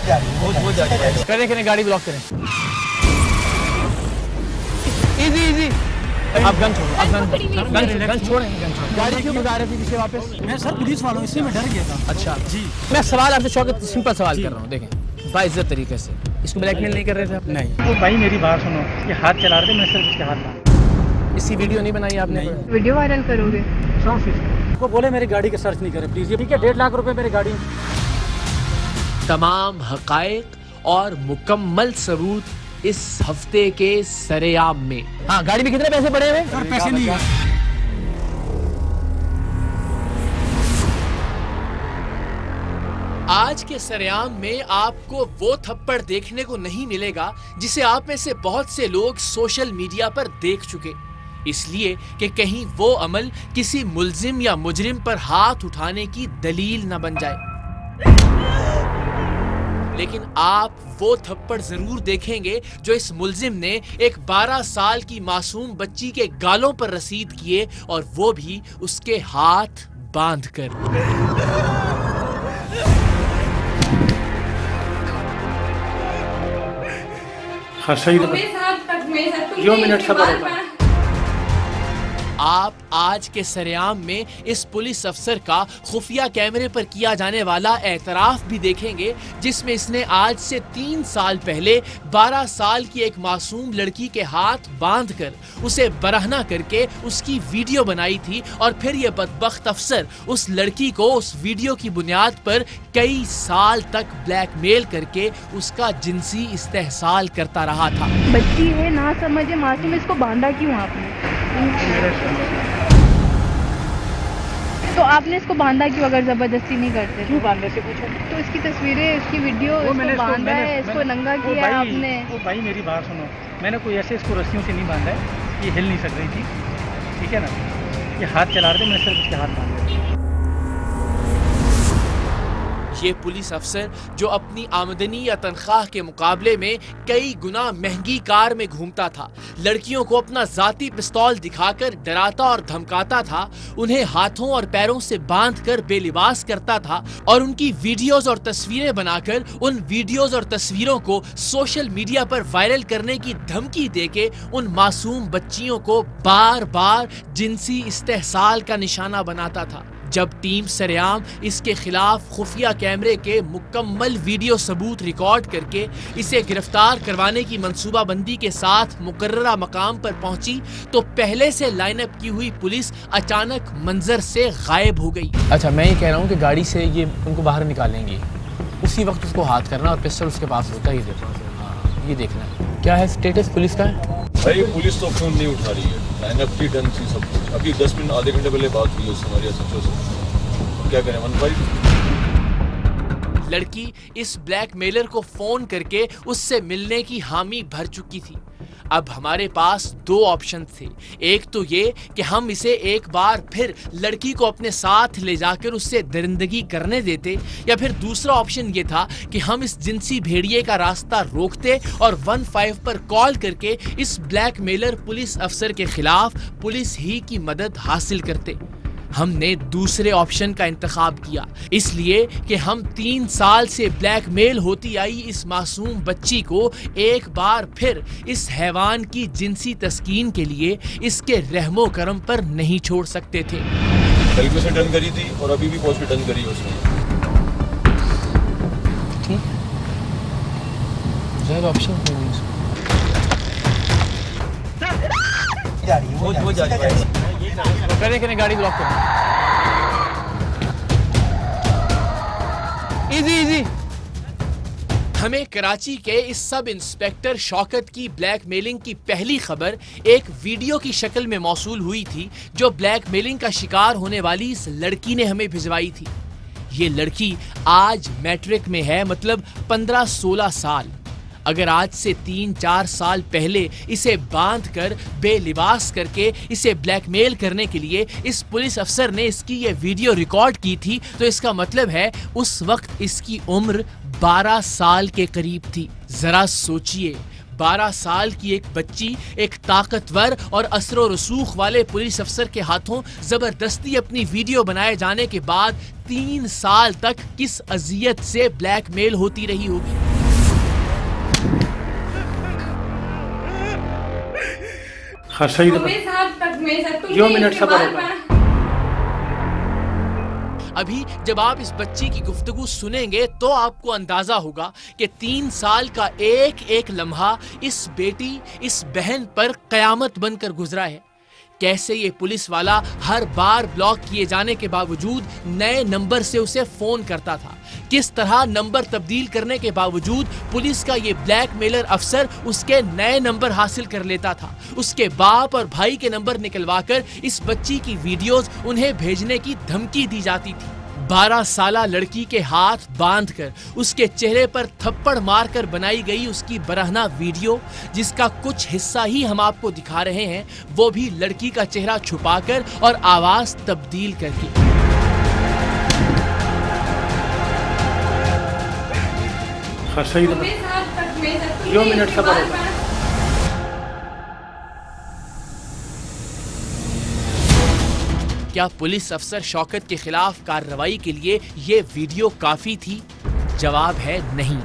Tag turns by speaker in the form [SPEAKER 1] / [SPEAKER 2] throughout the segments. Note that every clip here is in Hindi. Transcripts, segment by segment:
[SPEAKER 1] करें गाड़ी ब्लॉक करें। इजी आप गन छोड़ो, आप गन छोड़ें। गाड़ी क्यों भगा रहे थे पीछे वापस?
[SPEAKER 2] मैं सर पुलिस वालों इसलिए मैं डर गया था।
[SPEAKER 1] अच्छा जी, मैं सवाल आपसे शौकत सिंपल सवाल कर रहा हूँ। देखें बाइज्जत तरीके से, इसको ब्लैकमेल नहीं कर रहे थे आप?
[SPEAKER 2] नहीं। वो भाई मेरी बात सुनो, ये हाथ चला रहे थे, मैं सिर्फ इसके हाथ मारा।
[SPEAKER 1] इसकी वीडियो नहीं बनाई आपने?
[SPEAKER 3] वीडियो वायरल करोगे?
[SPEAKER 2] वो बोले मेरी गाड़ी का सर्च नहीं करे प्लीज। ये ठीक है, 1.5 लाख रुपए मेरी गाड़ी।
[SPEAKER 4] तमाम हकायक और मुकम्मल सबूत इस हफ्ते के सरेआम में।
[SPEAKER 1] हाँ, गाड़ी में कितने पैसे पड़े हुए?
[SPEAKER 2] सर पैसे नहीं है।
[SPEAKER 4] आज के सरेआम में आपको वो थप्पड़ देखने को नहीं मिलेगा जिसे आप में से बहुत से लोग सोशल मीडिया पर देख चुके, इसलिए कि कहीं वो अमल किसी मुल्जिम या मुजरिम पर हाथ उठाने की दलील न बन जाए। लेकिन आप वो थप्पड़ जरूर देखेंगे जो इस मुल्जिम ने एक 12 साल की मासूम बच्ची के गालों पर रसीद किए, और वो भी उसके हाथ बांधकर।
[SPEAKER 2] हाँ सही जो मिनट सबर।
[SPEAKER 4] आप आज के सरेआम में इस पुलिस अफसर का खुफिया कैमरे पर किया जाने वाला एतराफ भी देखेंगे, जिसमें इसने आज से 3 साल पहले 12 साल की एक मासूम लड़की के हाथ बांधकर उसे बरहना करके उसकी वीडियो बनाई थी, और फिर यह बदबख्त अफसर उस लड़की को उस वीडियो की बुनियाद पर कई साल तक ब्लैकमेल करके उसका जिनसी इस्तेहसाल करता रहा था।
[SPEAKER 3] बच्ची है, ना समझे, मासूम, इसको बांधा क्यों आपने? तो आपने इसको बांधा क्यों अगर जबरदस्ती नहीं करते?
[SPEAKER 2] क्यों बांधने से पूछो।
[SPEAKER 3] तो इसकी तस्वीरें, इसकी वीडियो, इसको बांधा है, इसको नंगा किया है आपने।
[SPEAKER 2] वो भाई मेरी बात सुनो, मैंने कोई ऐसे इसको रस्सियों से नहीं बांधा है, ये हिल नहीं सक रही थी, ठीक है ना। ये हाथ चला रहे थे, मैंने सिर्फ इसके हाथ बांधे।
[SPEAKER 4] ये पुलिस अफसर जो अपनी आमदनी या तनख्वाह के मुकाबले में कई गुना महंगी कार में घूमता था, लड़कियों को अपना जाती पिस्तौल दिखाकर डराता और धमकाता था, उन्हें हाथों और पैरों से बांधकर बेलिबास करता था, और उनकी वीडियोस और तस्वीरें बनाकर उन वीडियोस और तस्वीरों को सोशल मीडिया पर वायरल करने की धमकी देके उन मासूम बच्चियों को बार बार जिनसी इस्तेहसाल का निशाना बनाता था। जब टीम सरेआम इसके खिलाफ खुफिया कैमरे के मुकम्मल वीडियो सबूत रिकॉर्ड करके इसे गिरफ्तार करवाने की मंसूबाबंदी के साथ मुकर्ररा मकाम पर पहुंची, तो पहले से लाइनअप की हुई पुलिस अचानक मंजर से गायब हो गई।
[SPEAKER 1] अच्छा, मैं ये कह रहा हूँ कि गाड़ी से ये उनको बाहर निकालेंगे, उसी वक्त उसको हाथ करना और पिस्टल उसके पास होता है, ये देखना क्या है स्टेटस पुलिस का है।
[SPEAKER 5] भाई पुलिस तो फोन नहीं उठा रही है, लाइनअप की डन थी सब कुछ। अभी 10 मिनट आधे घंटे पहले बात हुई उससे हमारी सचो से, क्या करें 15।
[SPEAKER 4] लड़की इस ब्लैकमेलर को फोन करके उससे मिलने की हामी भर चुकी थी। अब हमारे पास 2 ऑप्शन थे, एक तो ये कि हम इसे एक बार फिर लड़की को अपने साथ ले जाकर उससे दरिंदगी करने देते, या फिर दूसरा ऑप्शन ये था कि हम इस जिनसी भेड़िए का रास्ता रोकते और 15 पर कॉल करके इस ब्लैकमेलर पुलिस अफसर के खिलाफ पुलिस ही की मदद हासिल करते। हमने दूसरे ऑप्शन का इंतखाब किया, इसलिए कि हम 3 साल से ब्लैकमेल होती आई इस मासूम बच्ची को एक बार फिर इस हैवान की जिनसी तस्कीन के लिए इसके रहमो करम पर नहीं छोड़ सकते थे।
[SPEAKER 5] कल भी उसे डन करी थी और अभी भी पहुंच के डन करी उसने।
[SPEAKER 1] ठीक है, ऑप्शन करें गाड़ी ब्लॉक करें। इजी
[SPEAKER 4] हमें कराची के इस सब इंस्पेक्टर शौकत की ब्लैकमेलिंग की पहली खबर एक वीडियो की शक्ल में मौसूल हुई थी, जो ब्लैकमेलिंग का शिकार होने वाली इस लड़की ने हमें भिजवाई थी। ये लड़की आज मैट्रिक में है, मतलब 15-16 साल। अगर आज से 3-4 साल पहले इसे बांधकर बेलिबास करके इसे ब्लैकमेल करने के लिए इस पुलिस अफसर ने इसकी ये वीडियो रिकॉर्ड की थी, तो इसका मतलब है उस वक्त इसकी उम्र 12 साल के करीब थी। जरा सोचिए, 12 साल की एक बच्ची एक ताकतवर और असरो रसूख वाले पुलिस अफसर के हाथों जबरदस्ती अपनी वीडियो बनाए जाने के बाद 3 साल तक किस अजियत से ब्लैकमेल होती रही होगी। अभी जब आप इस बच्ची की गुफ्तगू सुनेंगे तो आपको अंदाजा होगा कि 3 साल का एक एक लम्हा इस बेटी, इस बहन पर कयामत बनकर गुजरा है। कैसे ये पुलिस वाला हर बार ब्लॉक किए जाने के बावजूद नए नंबर से उसे फोन करता था। किस तरह नंबर तब्दील करने के बावजूद पुलिस का ये ब्लैकमेलर अफसर उसके नए नंबर हासिल कर लेता था। उसके बाप और भाई के नंबर निकलवाकर इस बच्ची की वीडियोस उन्हें भेजने की धमकी दी जाती थी। 12 साला लड़की के हाथ बांधकर उसके चेहरे पर थप्पड़ मारकर बनाई गई उसकी बरहना वीडियो, जिसका कुछ हिस्सा ही हम आपको दिखा रहे हैं, वो भी लड़की का चेहरा छुपाकर और आवाज तब्दील करके। क्या पुलिस अफसर शौकत के खिलाफ कार्रवाई के लिए ये वीडियो काफी थी? जवाब है नहीं,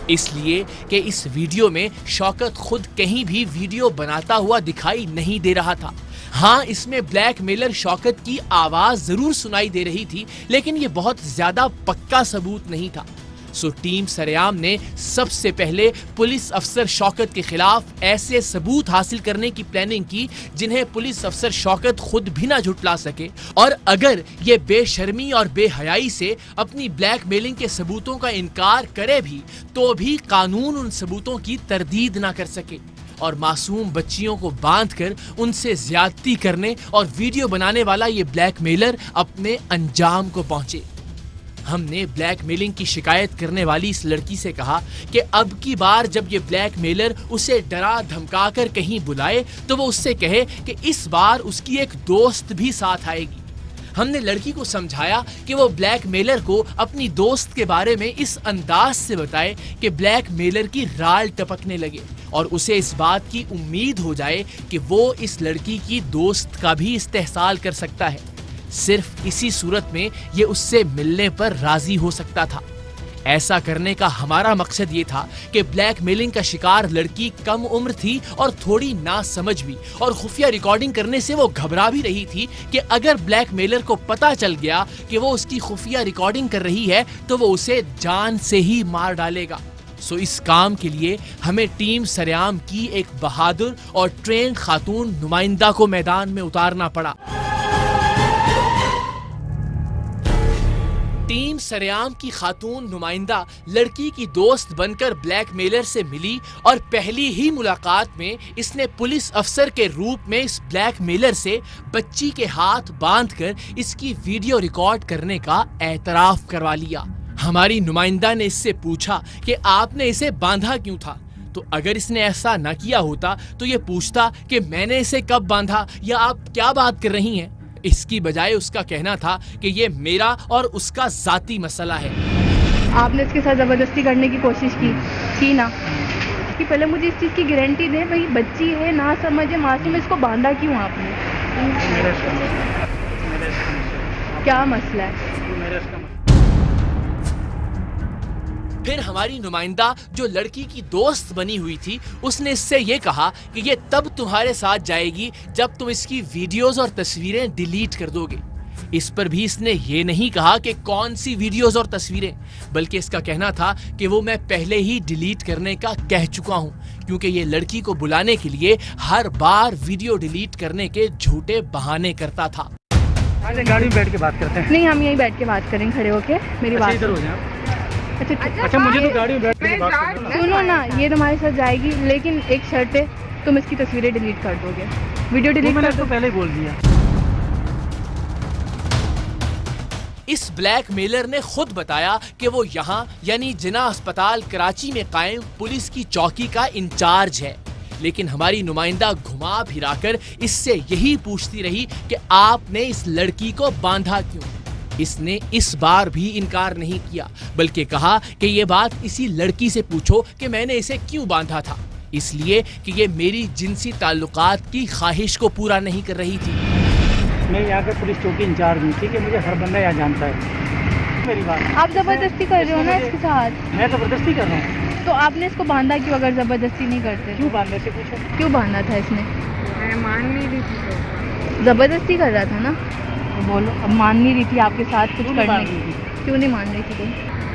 [SPEAKER 4] इसलिए कि इस वीडियो में शौकत खुद कहीं भी वीडियो बनाता हुआ दिखाई नहीं दे रहा था। हाँ, इसमें ब्लैकमेलर शौकत की आवाज जरूर सुनाई दे रही थी, लेकिन ये बहुत ज्यादा पक्का सबूत नहीं था। सो टीम सरेआम ने सबसे पहले पुलिस अफसर शौकत के खिलाफ ऐसे सबूत हासिल करने की प्लानिंग की जिन्हें पुलिस अफसर शौकत खुद भी ना झुटला सके, और अगर ये बेशर्मी और बेहयाई से अपनी ब्लैकमेलिंग के सबूतों का इनकार करे भी तो भी कानून उन सबूतों की तरदीद ना कर सके और मासूम बच्चियों को बांधकर उनसे ज्यादती करने और वीडियो बनाने वाला ये ब्लैकमेलर अपने अंजाम को पहुंचे। हमने ब्लैकमेलिंग की शिकायत करने वाली इस लड़की से कहा कि अब की बार जब ये ब्लैकमेलर उसे डरा धमकाकर कहीं बुलाए तो वो उससे कहे कि इस बार उसकी एक दोस्त भी साथ आएगी। हमने लड़की को समझाया कि वो ब्लैकमेलर को अपनी दोस्त के बारे में इस अंदाज से बताए कि ब्लैकमेलर की राल टपकने लगे और उसे इस बात की उम्मीद हो जाए कि वो इस लड़की की दोस्त का भी इस्तेहसाल कर सकता है। सिर्फ इसी सूरत में ये उससे मिलने पर राजी हो सकता था। ऐसा करने का हमारा मकसद ये था कि ब्लैकमेलिंग का शिकार लड़की कम उम्र थी और थोड़ी नासमझ भी, और खुफिया रिकॉर्डिंग करने से वो घबरा भी रही थी कि अगर ब्लैकमेलर को पता चल गया कि वो उसकी खुफिया रिकॉर्डिंग कर रही है तो वो उसे जान से ही मार डालेगा। सो इस काम के लिए हमें टीम सरेआम की एक बहादुर और ट्रेन खातून नुमाइंदा को मैदान में उतारना पड़ा। टीम सरेआम की खातून नुमाइंदा लड़की की दोस्त बनकर ब्लैकमेलर से मिली और पहली ही मुलाकात में इसने पुलिस अफसर के रूप में इस ब्लैकमेलर से बच्ची के हाथ बांधकर इसकी वीडियो रिकॉर्ड करने का एतराफ करवा लिया। हमारी नुमाइंदा ने इससे पूछा कि आपने इसे बांधा क्यों था, तो अगर इसने ऐसा न किया होता तो ये पूछता कि मैंने इसे कब बांधा या आप क्या बात कर रही हैं। इसकी बजाय उसका कहना था कि ये मेरा और उसका जाती मसला है।
[SPEAKER 3] आपने इसके साथ जबरदस्ती करने की कोशिश की ना, कि पहले मुझे इस चीज़ की गारंटी दे, भाई बच्ची है ना समझे मासूम, इसको बांधा क्यों आपने? क्या मसला है?
[SPEAKER 4] फिर हमारी नुमाइंदा जो लड़की की दोस्त बनी हुई थी उसने इससे ये कहा कि ये तब तुम्हारे साथ जाएगी जब तुम इसकी वीडियोस और तस्वीरें डिलीट कर दोगे। इस पर भी इसने ये नहीं कहा कि कौन सी वीडियोस और तस्वीरें, बल्कि इसका कहना था कि वो मैं पहले ही डिलीट करने का कह चुका हूँ, क्योंकि ये लड़की को बुलाने के लिए हर बार वीडियो डिलीट करने के झूठे बहाने करता था।
[SPEAKER 2] गाड़ी में बैठ के बात करते हैं।
[SPEAKER 3] नहीं, हम यहीं बैठ के बात करें खड़े होके, मेरी बात
[SPEAKER 2] इधर हो जाए।
[SPEAKER 3] अच्छा,
[SPEAKER 2] मुझे तो गाड़ी में बैठ के बात करना है।
[SPEAKER 3] सुनो ना, ये तुम्हारे साथ जाएगी, लेकिन एक शर्त है, तुम इसकी तस्वीरें डिलीट कर दोगे, वीडियो डिलीट कर दो।
[SPEAKER 2] पहले बोल दिया।
[SPEAKER 4] इस ब्लैकमेलर ने खुद बताया कि वो यहाँ यानी जिना अस्पताल कराची में कायम पुलिस की चौकी का इंचार्ज है, लेकिन हमारी नुमाइंदा घुमा फिराकर इससे यही पूछती रही कि आपने इस लड़की को बांधा क्यों। इसने इस बार भी इनकार नहीं किया, बल्कि कहा कि ये बात इसी लड़की से पूछो कि मैंने इसे क्यों बांधा था। इसलिए कि ये मेरी जिनसी ताल्लुकात की ख्वाहिश को पूरा नहीं कर रही थी।
[SPEAKER 2] मैं यहाँ का पुलिस चौकी इंचार्ज हूँ, ठीक है, मुझे हर बंदा यहाँ जानता है। मेरी बात
[SPEAKER 3] आप जबरदस्ती कर रहे हो ना इसके साथ।
[SPEAKER 2] मैं जबरदस्ती कर रहा हूँ।
[SPEAKER 3] तो आपने इसको बांधा क्यों अगर जबरदस्ती नहीं करते?
[SPEAKER 2] क्यों बांधने से पूछो?
[SPEAKER 3] क्यों बांधा था इसने?
[SPEAKER 6] मैं मान नहीं रही थी।
[SPEAKER 3] जबरदस्ती कर रहा था ना? तो बोलो, अब मान नहीं रही थी आपके साथ कुछ करने
[SPEAKER 2] मान
[SPEAKER 3] की।
[SPEAKER 2] रही थी?
[SPEAKER 3] क्यों नहीं मान रही थी तुम?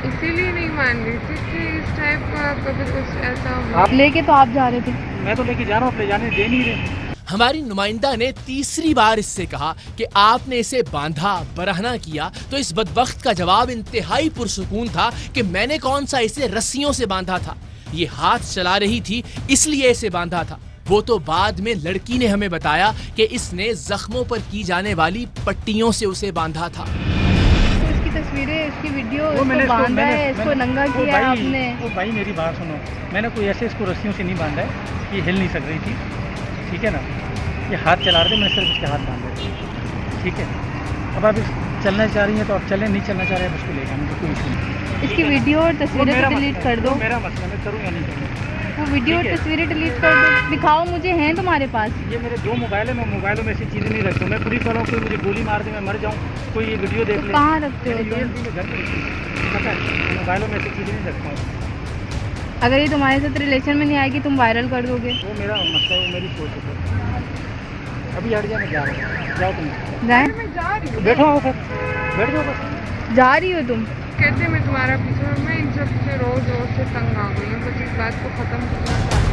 [SPEAKER 6] इसीलिए नहीं मान रही थी कि इस टाइप का कभी कुछ ऐसा हुआ।
[SPEAKER 3] आप लेके तो आप जा रहे थे।
[SPEAKER 2] मैं तो लेके जा रहा हूँ, ले जाने दे नहीं रहे।
[SPEAKER 4] हमारी नुमाइंदा ने तीसरी बार इससे कहा कि आपने इसे बांधा, बरहना किया, तो इस बदबख्त का जवाब इंतहाई पुरसुकून था कि मैंने कौन सा इसे रस्सियों से बांधा था, ये हाथ चला रही थी इसलिए इसे बांधा था। वो तो बाद में लड़की ने हमें बताया कि इसने जख्मों पर की जाने वाली पट्टियों से उसे बांधा था।
[SPEAKER 3] तो इसकी तस्वीरें, इसकी वीडियो, इसको बांधा है, इसको नंगा किया है आपने।
[SPEAKER 2] वो भाई मेरी बात सुनो, मैंने कोई ऐसे इसको रस्सियों से नहीं बांधा है, ये हिल नहीं सक रही थी, ठीक है ना। ये हाथ चला रहे थे, मैंने सिर्फ इसके हाथ बांधे थे, ठीक है। अब आप चलना चाह रही हैं तो आप चलें, नहीं चलना चाह रहे हैं उसको ले जाने कोई इशू नहीं।
[SPEAKER 3] इसकी वीडियो और तस्वीरें डिलीट कर दो।
[SPEAKER 2] मेरा मसला, मैं करूँ या नहीं करूँ।
[SPEAKER 3] वो वीडियो और तस्वीरें डिलीट कर दो, दिखाओ मुझे, हैं तुम्हारे पास?
[SPEAKER 2] ये मेरे 2 मोबाइल है, मैं मोबाइलों में ऐसी चीज़ें नहीं रखता हूँ। मैं पुलिस वालों को मुझे गोली मार दे, मैं मर जाऊँ, कोई ये वीडियो देख ले।
[SPEAKER 3] कहाँ रखते हो
[SPEAKER 2] घर पे पता है, मोबाइलों में ऐसी चीज़ें नहीं रखता हूँ।
[SPEAKER 3] अगर ये तुम्हारे साथ रिलेशन में नहीं आएगी तुम वायरल कर दोगे।
[SPEAKER 2] वो मेरा मसला है, वो मेरी सोच है। अभी हट जा, मैं जा रहा हूँ, जाओ तुम।
[SPEAKER 3] जाए?
[SPEAKER 6] मैं जा रही हूँ।
[SPEAKER 2] बैठो आओ, फिर बैठ जाओ बस।
[SPEAKER 3] जा रही हो तुम?
[SPEAKER 6] कहते मैं तुम्हारा पीछे, मैं इन सब से रोज से तंग आ गई हूँ, बस इस बात को खत्म करना चाहती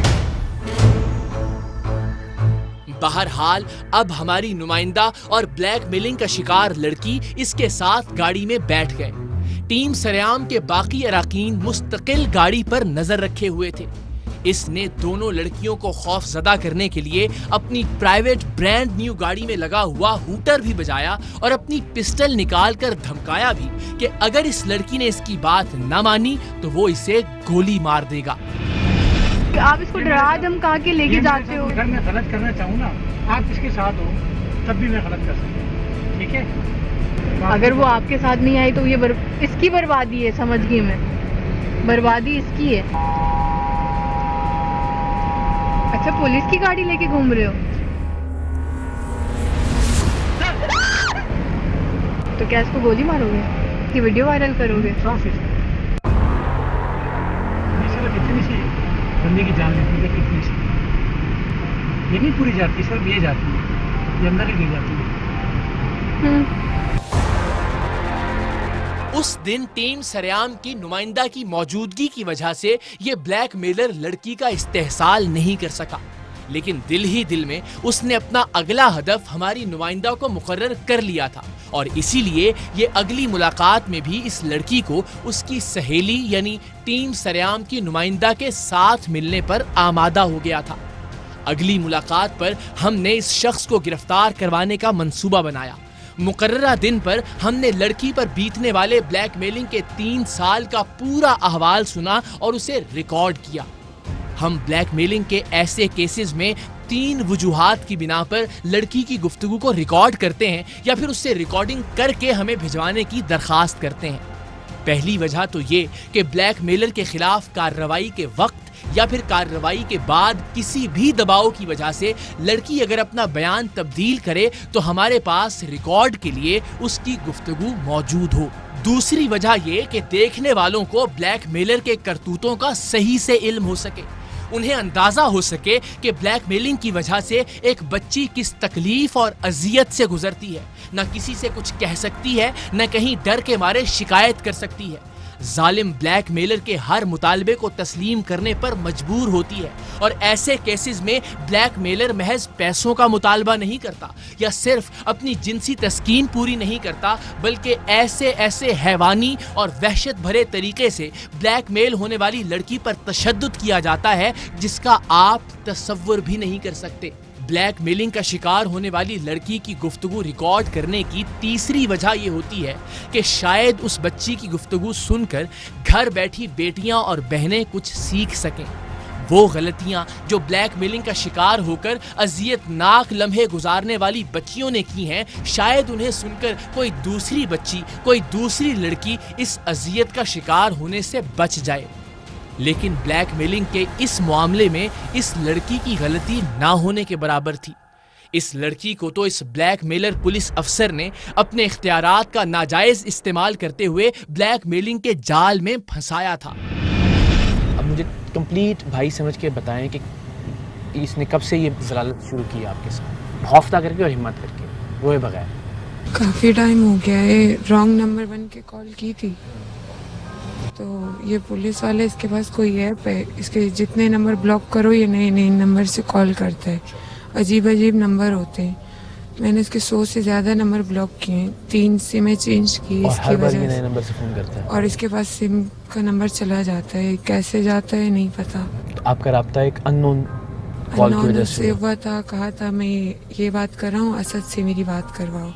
[SPEAKER 6] हूँ।
[SPEAKER 4] बहरहाल अब हमारी नुमाइंदा और ब्लैकमेलिंग का शिकार लड़की इसके साथ गाड़ी में बैठ गए। टीम सरेआम के बाकी अराकीन मुस्तकिल गाड़ी पर नजर रखे हुए थे। इसने दोनों लड़कियों को खौफजदा करने के लिए अपनी प्राइवेट ब्रांड न्यू गाड़ी में लगा हुआ हूटर भी बजाया और अपनी पिस्टल निकालकर धमकाया भी कि अगर इस लड़की ने इसकी बात न मानी तो वो इसे गोली मार देगा।
[SPEAKER 3] आप इसको डरा धमका के लेके जाते हो।
[SPEAKER 2] अगर मैं गलत करना चाहूँ ना, आप इसके साथ हो तब भी मैं गलत कर सकता हूँ, ठीक है।
[SPEAKER 3] अगर वो आपके साथ नहीं आई तो ये इसकी बर्बादी है, समझ गई मैं, बर्बादी इसकी है। अच्छा, पुलिस की गाड़ी लेके घूम रहे हो तो क्या इसको गोली मारोगे कि वीडियो वायरल करोगे?
[SPEAKER 2] कितनी सी बंदे की जान लेती है, कितनी सी ये नहीं पूरी जाती, सिर्फ ये जाती है, ये अंदर ही गिर जाती है।
[SPEAKER 4] उस दिन टीम सरेआम की नुमाइंदा की मौजूदगी की वजह से ये ब्लैकमेलर लड़की का इस्तेहसाल नहीं कर सका, लेकिन दिल ही दिल में उसने अपना अगला हदफ हमारी नुमाइंदा को मुकर्रर कर लिया था और इसीलिए ये अगली मुलाकात में भी इस लड़की को उसकी सहेली यानी टीम सरेआम की नुमाइंदा के साथ मिलने पर आमादा हो गया था। अगली मुलाकात पर हमने इस शख्स को गिरफ्तार करवाने का मंसूबा बनाया। मुकर्ररा दिन पर हमने लड़की पर बीतने वाले ब्लैकमेलिंग के 3 साल का पूरा अहवाल सुना और उसे रिकॉर्ड किया। हम ब्लैकमेलिंग के ऐसे केसेस में 3 वजूहात की बिना पर लड़की की गुफ्तगू को रिकॉर्ड करते हैं या फिर उससे रिकॉर्डिंग करके हमें भिजवाने की दरखास्त करते हैं। पहली वजह तो ये कि ब्लैकमेलर के खिलाफ कार्रवाई के वक्त या फिर कार्रवाई के बाद किसी भी दबाव की वजह से लड़की अगर अपना बयान तब्दील करे तो हमारे पास रिकॉर्ड के लिए उसकी गुफ्तगू मौजूद हो। दूसरी वजह यह कि देखने वालों को ब्लैकमेलर के करतूतों का सही से इल्म हो सके, उन्हें अंदाजा हो सके कि ब्लैकमेलिंग की वजह से एक बच्ची किस तकलीफ और अजियत से गुजरती है, न किसी से कुछ कह सकती है, न कहीं डर के मारे शिकायत कर सकती है। जालिम ब्लैकमेलर के हर मुतालबे को तस्लीम करने पर मजबूर होती है और ऐसे केसेस में ब्लैकमेलर महज पैसों का मुतालबा नहीं करता या सिर्फ अपनी जिनसी तस्कीन पूरी नहीं करता, बल्कि ऐसे हैवानी और वहशत भरे तरीके से ब्लैकमेल होने वाली लड़की पर तशद्दुद किया जाता है जिसका आप तसव्वुर भी नहीं कर सकते। ब्लैकमेलिंग का शिकार होने वाली लड़की की गुफ्तगू रिकॉर्ड करने की तीसरी वजह यह होती है कि शायद उस बच्ची की गुफ्तगू सुनकर घर बैठी बेटियां और बहनें कुछ सीख सकें। वो गलतियां जो ब्लैकमेलिंग का शिकार होकर अजियतनाक लम्हे गुजारने वाली बच्चियों ने की हैं, शायद उन्हें सुनकर कोई दूसरी बच्ची, कोई दूसरी लड़की इस अजियत का शिकार होने से बच जाए। लेकिन ब्लैकमेलिंग के इस मामले में इस लड़की की गलती ना होने के बराबर थी। इस लड़की को तो इस ब्लैकमेलर पुलिस अफसर ने अपने इख्तियारात का नाजायज इस्तेमाल करते हुए ब्लैकमेलिंग के जाल में फंसाया था।
[SPEAKER 1] अब मुझे कंप्लीट भाई समझ के बताएं कि इसने कब से ये जलालत शुरू की आपके साथ, हौफता करके और हिम्मत करके, रोए बगैर?
[SPEAKER 6] काफ़ी टाइम हो गया है, रॉन्ग नंबर बन के कॉल की थी। तो ये पुलिस वाले, इसके पास कोई ऐप है, इसके जितने नंबर ब्लॉक करो ये नए नए नंबर से कॉल करता है। अजीब अजीब नंबर होते हैं। मैंने इसके 100 से ज़्यादा नंबर ब्लॉक किए, 3 सिमें चेंज की इसकी वजह से।
[SPEAKER 1] नंबर से फोन करता है
[SPEAKER 6] और इसके पास सिम का नंबर चला जाता है, कैसे जाता है नहीं पता।
[SPEAKER 1] तो आपका राब्ता एक अननोन कॉल की वजह से
[SPEAKER 6] हुआ था। कहा था मैं ये बात कर रहा हूँ, असद से मेरी बात करवाओ।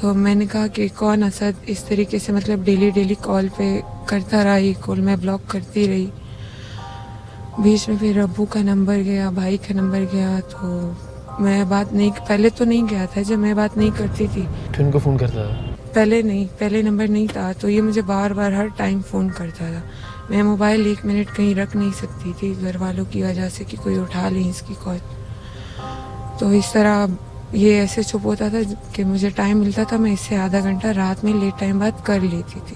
[SPEAKER 6] तो मैंने कहा कि कौन असद? इस तरीके से मतलब डेली कॉल पे करता रहा, ये कॉल मैं ब्लॉक करती रही। बीच में फिर अब्बू का नंबर गया, भाई का नंबर गया, तो मैं बात नहीं, पहले तो नहीं गया था जब मैं बात नहीं करती थी
[SPEAKER 1] तो उनको फ़ोन करता था?
[SPEAKER 6] पहले नंबर नहीं था, तो ये मुझे बार बार हर टाइम फ़ोन करता था। मैं मोबाइल 1 मिनट कहीं रख नहीं सकती थी घर वालों की वजह से कि कोई उठा ले इसकी कॉल। तो इस तरह ये ऐसे चुप होता था कि मुझे टाइम मिलता था, मैं इससे आधा घंटा रात में लेट टाइम बात कर लेती थी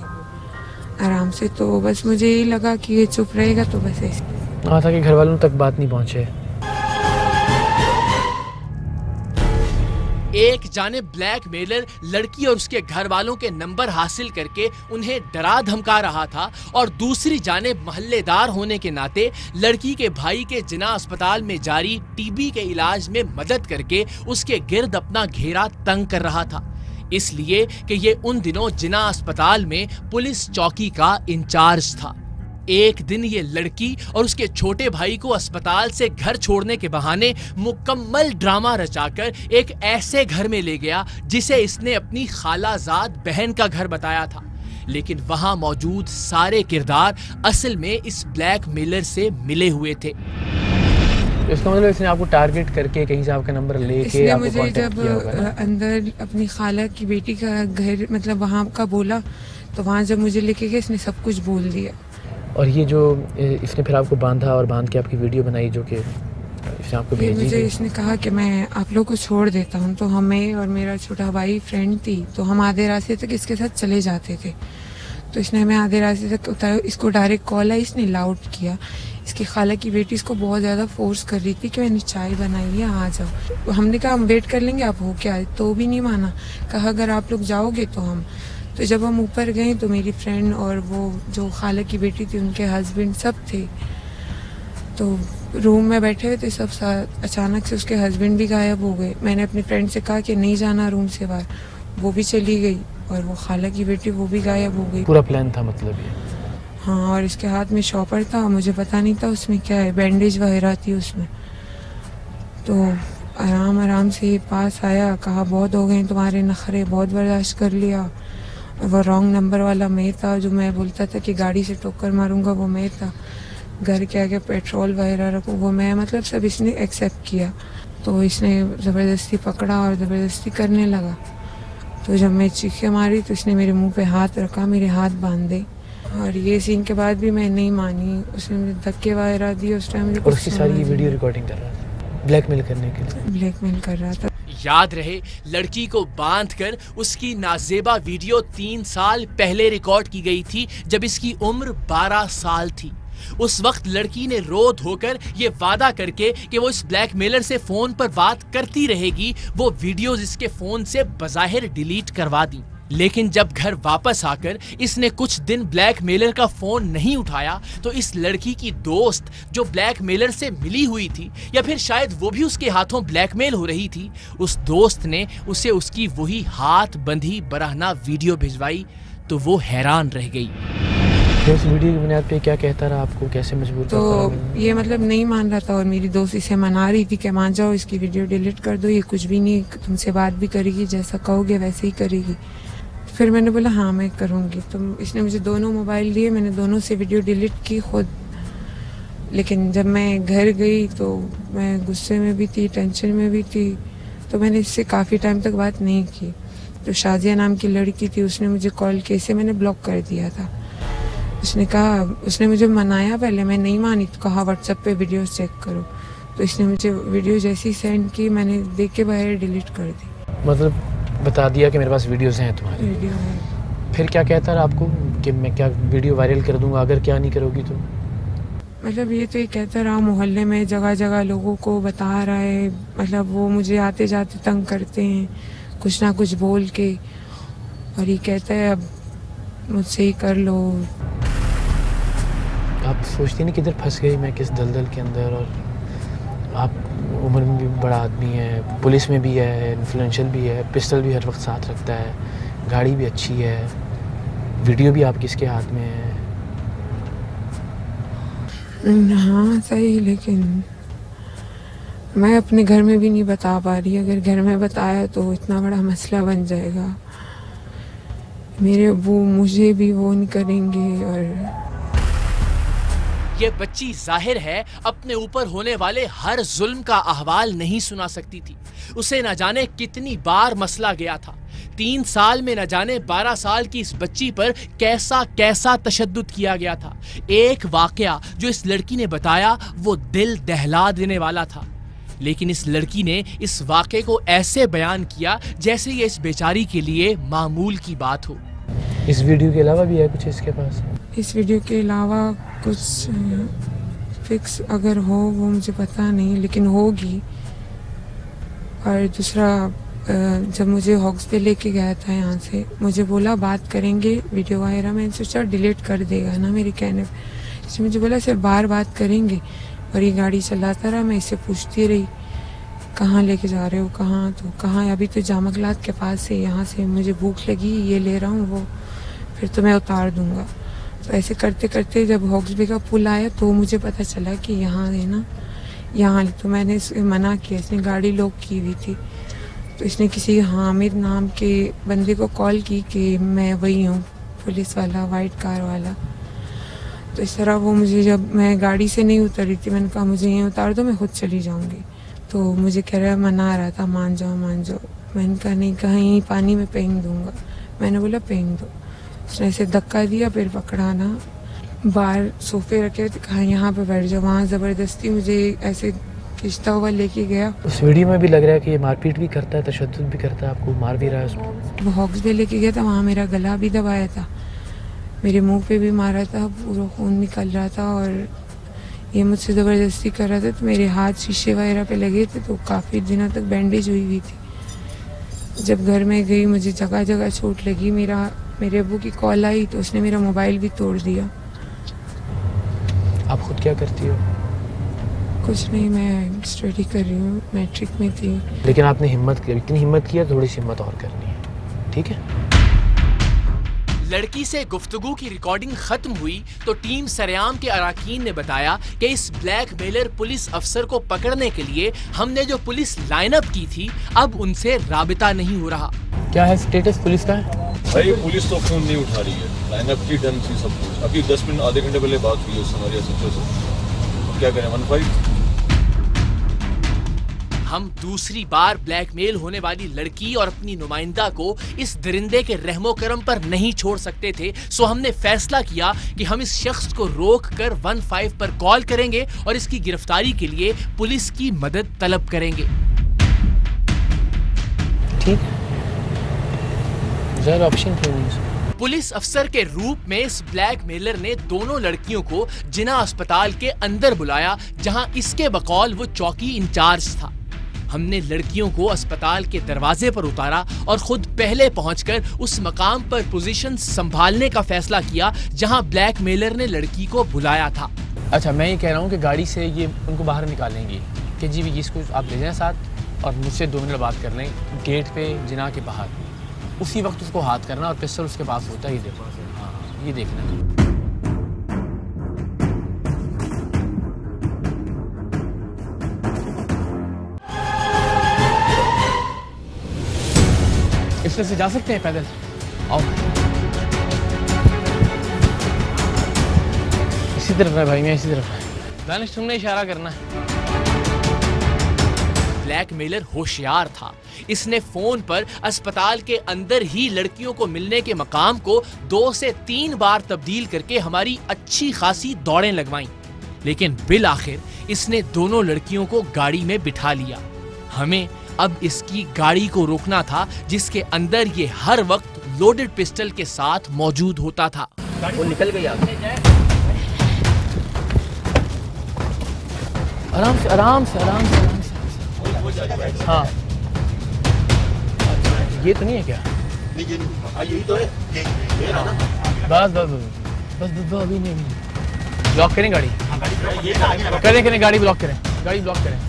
[SPEAKER 6] आराम से। तो बस मुझे यही लगा कि ये चुप रहेगा तो बस ऐसे।
[SPEAKER 1] हाँ, था कि घर वालों तक बात नहीं पहुँचे।
[SPEAKER 4] एक जानिब ब्लैकमेलर लड़की और उसके घर वालों के नंबर हासिल करके उन्हें डरा धमका रहा था, और दूसरी जानिब महल्लेदार होने के नाते लड़की के भाई के जिना अस्पताल में जारी टीबी के इलाज में मदद करके उसके गिर्द अपना घेरा तंग कर रहा था, इसलिए कि ये उन दिनों जिना अस्पताल में पुलिस चौकी का इंचार्ज था। एक दिन ये लड़की और उसके छोटे भाई को अस्पताल से घर छोड़ने के बहाने मुकम्मल ड्रामा रचाकर एक ऐसे घर में ले गया जिसे इसने अपनी खालाजाद बहन का घर बताया था, लेकिन वहां मौजूद सारे किरदार असल में इस ब्लैकमेलर से मिले हुए थे।
[SPEAKER 1] इसका मतलब इसने आपको टारगेट करके कहीं से आपका नंबर लेके आपको
[SPEAKER 6] मुझे
[SPEAKER 1] कांटेक्ट
[SPEAKER 6] जब
[SPEAKER 1] किया होगा?
[SPEAKER 6] अंदर अपनी खाला की बेटी का घर मतलब वहाँ का बोला, तो वहाँ जब मुझे लेके गए इसने सब कुछ बोल दिया।
[SPEAKER 1] और ये जो इसने फिर आपको बांधा और बांध के आपकी वीडियो बनाई जो कि इसने आपको भेजी
[SPEAKER 6] मुझे
[SPEAKER 1] थी?
[SPEAKER 6] इसने कहा कि मैं आप लोग को छोड़ देता हूँ, तो हमें और मेरा छोटा भाई फ्रेंड थी, तो हम आधे रास्ते तक इसके साथ चले जाते थे। तो इसने हमें आधे रास्ते तक उतारा, इसको डायरेक्ट कॉल आई, इसने लाउड किया। इसकी खाला की बेटी इसको बहुत ज़्यादा फोर्स कर रही थी कि मैंने चाय बनाई है, आ जाओ। हमने कहा हम वेट कर लेंगे, आप हो क्या? तो भी नहीं माना, कहा अगर आप लोग जाओगे तो हम। तो जब हम ऊपर गए तो मेरी फ्रेंड और वो जो खाला की बेटी थी उनके हस्बैंड सब थे, तो रूम में बैठे हुए थे सब साथ। अचानक से उसके हस्बैंड भी गायब हो गए। मैंने अपनी फ्रेंड से कहा कि नहीं जाना रूम से बाहर, वो भी चली गई, और वो खाला की बेटी वो भी गायब हो गई।
[SPEAKER 1] पूरा प्लान था मतलब ये?
[SPEAKER 6] हाँ, और इसके हाथ में शॉपर था, मुझे पता नहीं था उसमें क्या है, बैंडेज वगैरह थी उसमें। तो आराम से ये पास आया, कहा बहुत हो गए तुम्हारे नखरे, बहुत बर्दाश्त कर लिया। वो रॉन्ग नंबर वाला मैं था, जो मैं बोलता था कि गाड़ी से टक्कर मारूंगा वो मैं था, घर के आगे पेट्रोल वगैरह रखूँ वो मैं, मतलब सब इसने एक्सेप्ट किया। तो इसने ज़बरदस्ती पकड़ा और ज़बरदस्ती करने लगा। तो जब मैं चीखें मारी तो इसने मेरे मुंह पे हाथ रखा, मेरे हाथ बांधे, और ये सीन के बाद भी मैं नहीं मानी। उसने मुझे धक्के वगैरह दिए उस टाइम।
[SPEAKER 1] और उसकी सारी वीडियो रिकॉर्डिंग कर रहा था, ब्लैकमेल करने के लिए?
[SPEAKER 6] ब्लैकमेल कर रहा था।
[SPEAKER 4] याद रहे, लड़की को बांधकर उसकी नाजेबा वीडियो 3 साल पहले रिकॉर्ड की गई थी, जब इसकी उम्र 12 साल थी। उस वक्त लड़की ने रो धोकर ये वादा करके कि वो इस ब्लैकमेलर से फोन पर बात करती रहेगी, वो वीडियोस इसके फोन से बज़ाहिर डिलीट करवा दी। लेकिन जब घर वापस आकर इसने कुछ दिन ब्लैकमेलर का फोन नहीं उठाया, तो इस लड़की की दोस्त जो ब्लैकमेलर से मिली हुई थी, या फिर शायद वो भी उसके हाथों ब्लैकमेल हो रही थी, उस दोस्त ने उसे उसकी वही हाथ बंधी बरहना वीडियो भिजवाई, तो वो हैरान रह गई।
[SPEAKER 1] फिर उस वीडियो की बुनियाद पे क्या कहता रहा, आपको कैसे मजबूर करता रहा?
[SPEAKER 6] तो ये मतलब नहीं मान रहा था, और मेरी दोस्त इसे मना रही थी कि मान जाओ, इसकी वीडियो डिलीट कर दो, ये कुछ भी नहीं, तुमसे बात भी करेगी, जैसा कहोगे वैसे ही करेगी। फिर मैंने बोला हाँ मैं करूँगी। तो इसने मुझे दोनों मोबाइल दिए, मैंने दोनों से वीडियो डिलीट की खुद। लेकिन जब मैं घर गई तो मैं गुस्से में भी थी, टेंशन में भी थी, तो मैंने इससे काफ़ी टाइम तक बात नहीं की। तो शाजिया नाम की लड़की थी, उसने मुझे कॉल किया, इसे मैंने ब्लॉक कर दिया था। उसने कहा, उसने मुझे मनाया पहले, मैं नहीं मानी तो कहा व्हाट्सएप पे वीडियोस चेक करो। तो इसने मुझे वीडियो जैसी सेंड की, मैंने देख के बाहर डिलीट कर दी।
[SPEAKER 1] मतलब बता दिया कि मेरे पास वीडियोस हैं तुम्हारी।
[SPEAKER 6] वीडियो है।
[SPEAKER 1] फिर क्या कहता रहा आपको कि मैं क्या वीडियो वायरल कर दूंगा अगर क्या नहीं करोगी तो?
[SPEAKER 6] मतलब ये तो ये कहता रहा, मोहल्ले में जगह जगह लोगों को बता रहा है, मतलब वो मुझे आते जाते तंग करते हैं कुछ ना कुछ बोल के, और ये कहता है अब मुझसे ही कर लो।
[SPEAKER 1] आप सोचती नहीं किधर फंस गई मैं, किस दलदल के अंदर, और आप उम्र में भी बड़ा आदमी है, पुलिस में भी है, इन्फ्लुएंशियल भी है, पिस्टल भी हर वक्त साथ रखता है, गाड़ी भी अच्छी है, वीडियो भी आपकी इसके हाथ में है।
[SPEAKER 6] हाँ सही, लेकिन मैं अपने घर में भी नहीं बता पा रही। अगर घर में बताया तो इतना बड़ा मसला बन जाएगा, मेरे अब्बू मुझे भी वो नहीं करेंगे। और
[SPEAKER 4] ये बच्ची जाहिर है अपने ऊपर होने वाले हर जुल्म का अहवाल नहीं सुना सकती थी। उसे न जाने कितनी बार मसला गया था। 3 साल में न जाने 12 साल की इस बच्ची पर कैसा कैसा तशद्दुद किया गया था। एक वाकया जो इस लड़की ने बताया वो दिल दहला देने वाला था, लेकिन इस लड़की ने इस वाकये को ऐसे बयान किया जैसे ये इस बेचारी के लिए मामूल की बात हो।
[SPEAKER 1] इस वीडियो के अलावा भी है कुछ इसके पास?
[SPEAKER 6] इस वीडियो के अलावा कुछ फिक्स अगर हो वो मुझे पता नहीं, लेकिन होगी। और दूसरा, जब मुझे हॉक्स पे लेके गया था यहाँ से, मुझे बोला बात करेंगे वीडियो वगैरह, मैंने सोचा डिलीट कर देगा ना मेरे कहने पे। इसने मुझे बोला सिर्फ बार बात करेंगे, और ये गाड़ी चलाता रहा। मैं इससे पूछती रही कहाँ लेके जा रहे हो, कहाँ? तो कहाँ, अभी तो जामगलात के पास से, यहाँ से मुझे भूख लगी, ये ले रहा हूँ, वो फिर तो मैं उतार दूँगा। तो ऐसे करते करते जब हॉक्सबे का पुल आया तो मुझे पता चला कि यहाँ है ना, यहाँ। तो मैंने मना किया, इसने गाड़ी लॉक की हुई थी। तो इसने किसी हामिद नाम के बंदे को कॉल की कि मैं वही हूँ, पुलिस वाला, वाइट कार वाला। तो इस तरह वो मुझे, जब मैं गाड़ी से नहीं उतरी थी, मैंने कहा मुझे यहीं उतार दो, मैं खुद चली जाऊँगी। तो मुझे कह रहा, मना रहा था मान जाओ मान जाओ। मैंने कहा नहीं, कहीं पानी में फेंक दूँगा। मैंने बोला फेंक दो। उसने ऐसे धक्का दिया, फिर पकड़ा ना, बाहर सोफे रखे थे, कहा यहाँ पे बैठ जाओ। वहाँ ज़बरदस्ती मुझे ऐसे खींचता हुआ लेके गया।
[SPEAKER 1] उस वीडियो में भी लग रहा है कि ये मारपीट भी करता है, तशद्दुद भी करता है, आपको मार भी रहा है उसमें।
[SPEAKER 6] वो हॉक्स पे लेके गया था, वहाँ मेरा गला भी दबाया था, मेरे मुंह पे भी मारा था, पूरा खून निकल रहा था, और ये मुझसे ज़बरदस्ती कर रहा था। तो मेरे हाथ शीशे वगैरह पे लगे थे, तो काफ़ी दिनों तक बैंडेज हुई थी। जब घर में गई मुझे जगह जगह चोट लगी। मेरे अब्बू की कॉल आई तो उसने मेरा मोबाइल भी तोड़ दिया।
[SPEAKER 1] आप खुद क्या करती हो?
[SPEAKER 6] कुछ नहीं, मैं स्टडी कर रही हूँ, मैट्रिक में थी।
[SPEAKER 1] लेकिन आपने हिम्मत की, इतनी हिम्मत की है, थोड़ी सी हिम्मत और करनी है, ठीक है?
[SPEAKER 4] लड़की से गुफ्तगू की रिकॉर्डिंग खत्म हुई तो टीम सरेआम के अराकीन ने बताया कि इस ब्लैकमेलर पुलिस अफसर को पकड़ने के लिए हमने जो पुलिस लाइनअप की थी, अब उनसे राबिता नहीं हो रहा।
[SPEAKER 1] क्या है स्टेटस पुलिस का? है
[SPEAKER 5] भाई पुलिस तो फोन नहीं उठा रही है, लाइनअप की डन थी सब कुछ। अभी 10 मिनट आधे घंटे पहले बात हुई उससे हमारी एसएचओ से। क्या करें, 15
[SPEAKER 4] हम दूसरी बार ब्लैकमेल होने वाली लड़की और अपनी नुमाइंदा को इस दरिंदे के रहमो करम पर नहीं छोड़ सकते थे। सो हमने फैसला किया कि हम इस शख्स को रोक कर 15 पर कॉल करेंगे और इसकी गिरफ्तारी के लिए पुलिस की मदद तलब करेंगे।
[SPEAKER 1] ठीक है, ज़्यादा ऑप्शन क्यों नहीं?
[SPEAKER 4] पुलिस अफसर के रूप में इस ब्लैकमेलर ने दोनों लड़कियों को जिना अस्पताल के अंदर बुलाया, जहां इसके बकौल वो चौकी इंचार्ज था। हमने लड़कियों को अस्पताल के दरवाजे पर उतारा और खुद पहले पहुंचकर उस मकाम पर पोजीशन संभालने का फैसला किया जहां ब्लैकमेलर ने लड़की को बुलाया था।
[SPEAKER 1] अच्छा, मैं ये कह रहा हूँ कि गाड़ी से ये उनको बाहर निकालेंगे कि जी इसको आप ले जाएं साथ और मुझसे 2 मिनट बात कर लें गेट पे जिना के बाहर। उसी वक्त उसको हाथ करना और पिस्टल उसके पास होता है, ये देखो। हाँ, ये देखना। इस तरह से जा सकते हैं पैदल? आओ, इसी तरफ है भाई, मैं इसी तरफ है। दानिश तुमने इशारा करना है।
[SPEAKER 4] ब्लैकमेलर होशियार था। इसने फोन पर अस्पताल के अंदर ही लड़कियों को मिलने के मकाम को 2 से 3 बार तब्दील करके हमारी अच्छी खासी दौड़ें लगवाईं। लेकिन बिल आखिर इसने दोनों लड़कियों को गाड़ी में बिठा लिया। हमें अब इसकी गाड़ी को रोकना था, जिसके अंदर ये हर वक्त लोडेड पिस्टल के साथ मौजूद होता था।
[SPEAKER 7] वो निकल गई आगे।
[SPEAKER 1] आराम से आराम से आराम से आराम से। हाँ, ये तो नहीं है क्या?
[SPEAKER 7] यही तो है।
[SPEAKER 1] बस बस बस बस बस अभी नहीं। ब्लॉक करें गाड़ी? करें गाड़ी ब्लॉक करें, गाड़ी ब्लॉक करें।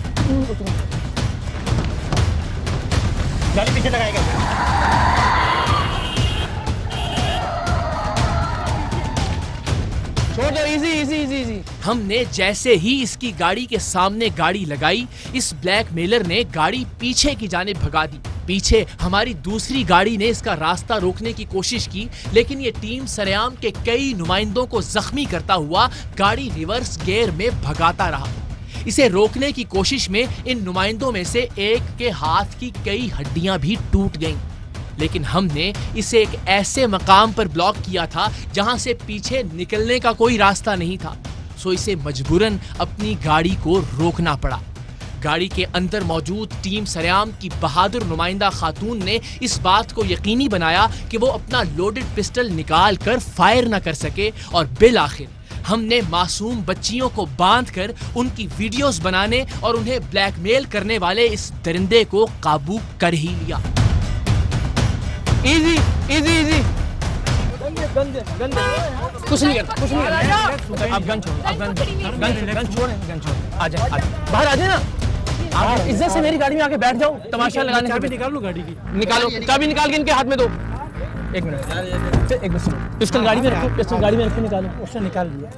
[SPEAKER 2] गाड़ी पीछे लगाएगा।
[SPEAKER 1] छोड़ दो, इजी इजी इजी इजी।
[SPEAKER 4] हमने जैसे ही इसकी गाड़ी के सामने गाड़ी लगाई, इस ब्लैकमेलर ने गाड़ी पीछे की जानिब भगा दी। पीछे हमारी दूसरी गाड़ी ने इसका रास्ता रोकने की कोशिश की, लेकिन ये टीम सरेआम के कई नुमाइंदों को जख्मी करता हुआ गाड़ी रिवर्स गियर में भगाता रहा। इसे रोकने की कोशिश में इन नुमाइंदों में से एक के हाथ की कई हड्डियां भी टूट गईं। लेकिन हमने इसे एक ऐसे मकाम पर ब्लॉक किया था जहां से पीछे निकलने का कोई रास्ता नहीं था, सो इसे मजबूरन अपनी गाड़ी को रोकना पड़ा। गाड़ी के अंदर मौजूद टीम सरेआम की बहादुर नुमाइंदा खातून ने इस बात को यकीनी बनाया कि वो अपना लोडेड पिस्टल निकाल कर फायर न कर सके, और बिल आखिर हमने मासूम बच्चियों को बांधकर उनकी वीडियोस बनाने और उन्हें ब्लैकमेल करने वाले इस दरिंदे को काबू कर ही लिया।
[SPEAKER 1] Easy easy easy. कुछ नहीं करता, कुछ नहीं करता। आप गन छोड़ो, आप गन छोड़ो। आ जाए बाहर, आ जाए ना। आप इज्जत से मेरी गाड़ी में आके बैठ जाओ। तमाशा लगाने से
[SPEAKER 2] निकाल लो गाड़ी की।
[SPEAKER 1] निकालो चाबी, निकाल के इनके हाथ में दो। एक मिनट, एक मिनट। पिस्टल गाड़ी में रखो, पिस्टल गाड़ी में रखो, निकालो।
[SPEAKER 2] उसने निकाल लिया।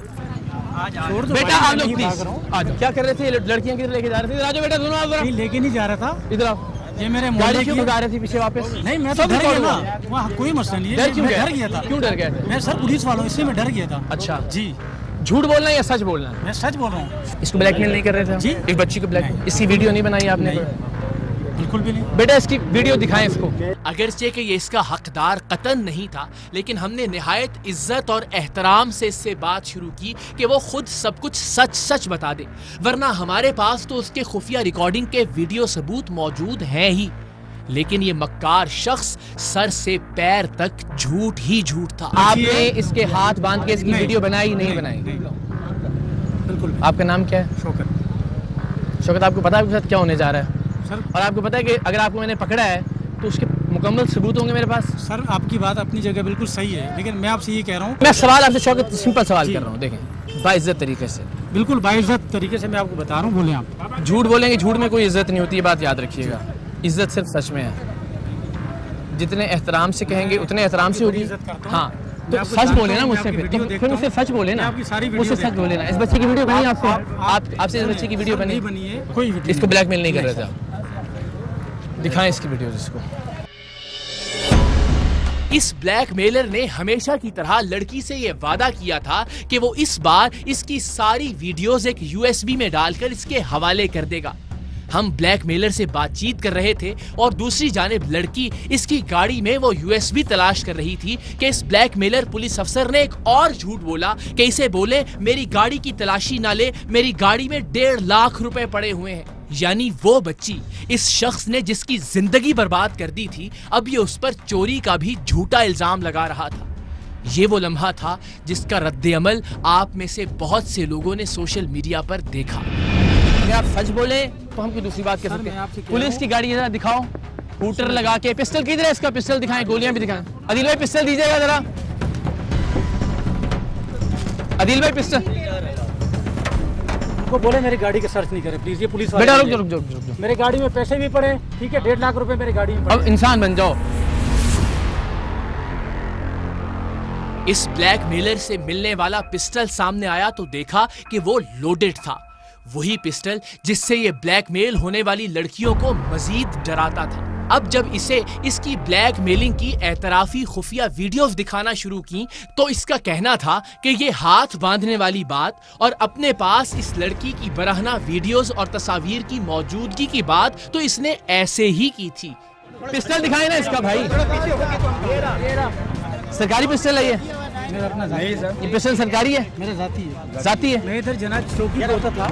[SPEAKER 1] बेटा आप लोग प्लीज आ जाओ। क्या कर रहे थे? लड़कियां किधर लेके जा रहे थे? राजू बेटा दोनों आओ।
[SPEAKER 2] लेके नहीं जा रहा था,
[SPEAKER 1] इधर आओ।
[SPEAKER 2] ये मेरे
[SPEAKER 1] गाड़ी क्यों भगा रहे थे पीछे वापस?
[SPEAKER 2] नहीं, मैं तो डर गया ना। वहाँ कोई मसला नहीं है।
[SPEAKER 1] डर क्यों
[SPEAKER 2] मैं डर गया था।
[SPEAKER 1] क्यों डर गए थे?
[SPEAKER 2] मैं सर पुलिस वालों, इसलिए मैं डर गया था।
[SPEAKER 1] अच्छा
[SPEAKER 2] जी।
[SPEAKER 1] झूठ बोलना या सच बोलना?
[SPEAKER 2] मैं सच बोल रहा हूँ।
[SPEAKER 1] इसको ब्लैकमेल नहीं कर रहे थे?
[SPEAKER 2] जी।
[SPEAKER 1] एक बच्ची को ब्लैकमेल? इसकी वीडियो नहीं बनाई आपने?
[SPEAKER 2] बिल्कुल भी नहीं।
[SPEAKER 1] बेटा इसकी वीडियो दिखाएं इसको।
[SPEAKER 4] अगरचे कि ये इसका हकदार कतन नहीं था, लेकिन हमने निहायत इज्जत और एहतराम से इससे बात शुरू की कि वो खुद सब कुछ सच सच बता दे, वरना हमारे पास तो उसके खुफिया रिकॉर्डिंग के वीडियो सबूत मौजूद हैं ही। लेकिन ये मक्कार शख्स सर से पैर तक झूठ ही झूठ था।
[SPEAKER 1] आपने इसके हाथ बांध के इसकी वीडियो बनाई नहीं बनाई?
[SPEAKER 2] बिल्कुल।
[SPEAKER 1] आपका नाम क्या है?
[SPEAKER 2] शौकत।
[SPEAKER 1] शौकत, आपको पता है आपके साथ क्या होने जा रहा है?
[SPEAKER 2] सर,
[SPEAKER 1] और आपको पता है कि अगर आपको मैंने पकड़ा है तो उसके मुकम्मल सबूत होंगे मेरे पास?
[SPEAKER 2] सर आपकी बात अपनी जगह बिल्कुल सही है, लेकिन मैं आपसे ये कह रहा हूँ।
[SPEAKER 1] मैं सवाल आपसे शौकत सिंपल सवाल कर रहा हूँ, देखें बाइज्जत तरीके से।
[SPEAKER 2] बिल्कुल बाइज्जत तरीके से मैं आपको बता रहा हूँ, बोले आप।
[SPEAKER 1] झूठ बोलेंगे, झूठ में कोई इज्जत नहीं होती, ये बात याद रखिएगा। इज्जत सिर्फ सच में है। जितने एहतराम से कहेंगे उतने एहतराम से होगी। हाँ तो सच बोले ना मुझसे, फिर मुझसे सच बोले ना, मुझसे सच बोले ना। इस बच्चे की वीडियो बनी आपसे? आपसे इस बच्चे की वीडियो बनी
[SPEAKER 2] है? कोई वीडियो।
[SPEAKER 1] इसको ब्लैकमेल नहीं कर रहे थे आप? दिखाएं इसकी वीडियो जिसको।
[SPEAKER 4] इस ब्लैकमेलर ने हमेशा की तरह लड़की से यह वादा किया था कि वो इस बार इसकी सारी वीडियोस एक यूएसबी में डालकर इसके हवाले कर देगा। हम ब्लैकमेलर से बातचीत कर रहे थे और दूसरी जानिब लड़की इसकी गाड़ी में वो यूएसबी तलाश कर रही थी कि इस ब्लैकमेलर पुलिस अफसर ने एक और झूठ बोला कि इसे बोले मेरी गाड़ी की तलाशी ना ले, मेरी गाड़ी में 1.5 लाख रुपए पड़े हुए हैं। यानी वो बच्ची, इस शख्स ने जिसकी जिंदगी बर्बाद कर दी थी, अब ये उस पर चोरी का भी झूठा इल्जाम लगा रहा था। ये वो लम्हा था जिसका रद्द-ए-अमल आप में से बहुत से लोगों ने सोशल मीडिया पर देखा।
[SPEAKER 1] अगर आप सच बोले तो हम कोई दूसरी बात कर सकते हैं। पुलिस की गाड़ी जरा दिखाओ, हूटर लगा के। पिस्टल किधर है इसका? पिस्टल दिखाएं, गोलियां भी दिखाएं। अदिल भाई पिस्टल दीजिएगा जरा। अदिल भाई पिस्टल
[SPEAKER 2] को बोले मेरी गाड़ी का सर्च नहीं करे प्लीज। ये पुलिस वाले।
[SPEAKER 1] बेटा रुक जाओ।
[SPEAKER 2] मेरे गाड़ी में पैसे भी पड़े, ठीक है, 1.5 लाख रुपए मेरी गाड़ी में पड़े।
[SPEAKER 1] अब इंसान बन जाओ।
[SPEAKER 4] इस ब्लैकमेलर से मिलने वाला पिस्टल सामने आया तो देखा कि वो लोडेड था। वही पिस्टल जिससे ये ब्लैकमेल होने वाली लड़कियों को मजीद डराता था। अब जब इसे इसकी ब्लैकमेलिंग की एतराफी खुफिया वीडियोस दिखाना शुरू की तो इसका कहना था कि ये हाथ बांधने वाली बात और अपने पास इस लड़की की बरहना वीडियोस और तस्वीर की मौजूदगी की बात तो इसने ऐसे ही की थी। पिस्टल दिखाए ना इसका भाई, सरकारी पिस्टल है ये?
[SPEAKER 2] मेरा अपना नहीं सर,
[SPEAKER 4] ये पिस्टल सरकारी है?
[SPEAKER 2] मेरा जाती है।
[SPEAKER 4] जाती है?
[SPEAKER 2] मैं इधर जना चौकी पे होता था।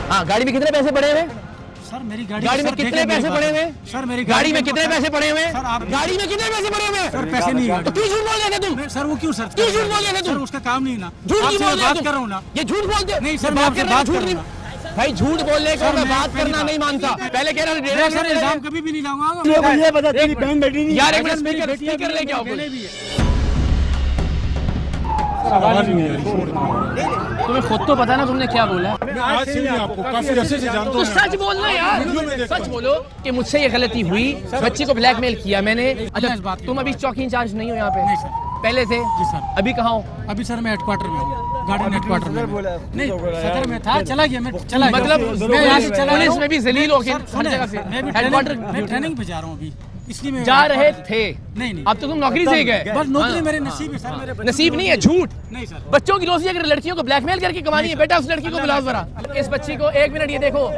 [SPEAKER 4] हाँ, गाड़ी में कितने पैसे पड़े हुए?
[SPEAKER 2] सर मेरी
[SPEAKER 4] गाड़ी में कितने पैसे पड़े हुए?
[SPEAKER 2] सर मेरी
[SPEAKER 4] गाड़ी में कितने पैसे पड़े हुए?
[SPEAKER 2] सर आप
[SPEAKER 4] गाड़ी में कितने पैसे पड़े हुए?
[SPEAKER 2] सर पैसे नहीं है।
[SPEAKER 4] तो क्यों झूठ बोल रहे थे तुम?
[SPEAKER 2] सर वो क्यों सर?
[SPEAKER 4] क्यों झूठ बोल रहे थे
[SPEAKER 2] सर
[SPEAKER 4] तुम?
[SPEAKER 2] उसका काम नहीं ना।
[SPEAKER 4] झूठ क्यों बोल रहे
[SPEAKER 2] बात
[SPEAKER 4] तुम?
[SPEAKER 2] कर रहा हूँ ना।
[SPEAKER 4] ये झूठ बोलते?
[SPEAKER 2] नहीं सर, मैं आपसे बात कर रहा हूँ।
[SPEAKER 4] भाई झूठ बोलने को मैं बात करना नहीं मानता। पहले कह रहा
[SPEAKER 2] मैं सर इल्जाम कभी भी नहीं लाऊंगा।
[SPEAKER 7] ये बता तेरी बहन बेटी नहीं
[SPEAKER 4] यार एक मिनट स्पीकर लेके आओ। तुम्हें खुद तो पता ना तुमने क्या बोला।
[SPEAKER 5] आज से नहीं आपको काफी अरसे से जानता
[SPEAKER 4] तो
[SPEAKER 5] हूं।
[SPEAKER 4] सच बोलना यार, सच बोलो कि मुझसे ये गलती हुई, बच्ची को ब्लैकमेल किया मैंने। अच्छा तुम अभी चौकी इंचार्ज नहीं हो यहाँ पे?
[SPEAKER 2] नहीं सर,
[SPEAKER 4] पहले थे?
[SPEAKER 2] जी सर।
[SPEAKER 4] अभी कहाँ हो?
[SPEAKER 2] अभी सर मैं हेडक्वार्टर में हूँ, गार्डन हेडक्वार्टर में। नहीं सदर में था, चला गया मैं, चला गया।
[SPEAKER 4] मतलब
[SPEAKER 2] मैं यहाँ से चला गया।
[SPEAKER 4] पुलिस में भी जलील हो के हर
[SPEAKER 2] सुने,
[SPEAKER 4] जगह से
[SPEAKER 2] मैं भी
[SPEAKER 4] हेडक्वार्टर
[SPEAKER 2] ट्रेनिंग पे जा रहा हूँ अभी, इसलिए मैं
[SPEAKER 4] जा रहे थे।
[SPEAKER 2] नहीं
[SPEAKER 4] अब तो तुम नौकरी से ही गए।
[SPEAKER 2] बस नौकरी मेरे नसीब है सर। मेरे
[SPEAKER 4] नसीब नहीं है, झूठ।
[SPEAKER 2] नहीं सर,
[SPEAKER 4] बच्चों की रोजी अगर लड़कियों को ब्लैकमेल करके कमानी है, बेटा उस लड़की को बुलाओ जरा। इस बच्ची को एक मिनट ये देखो,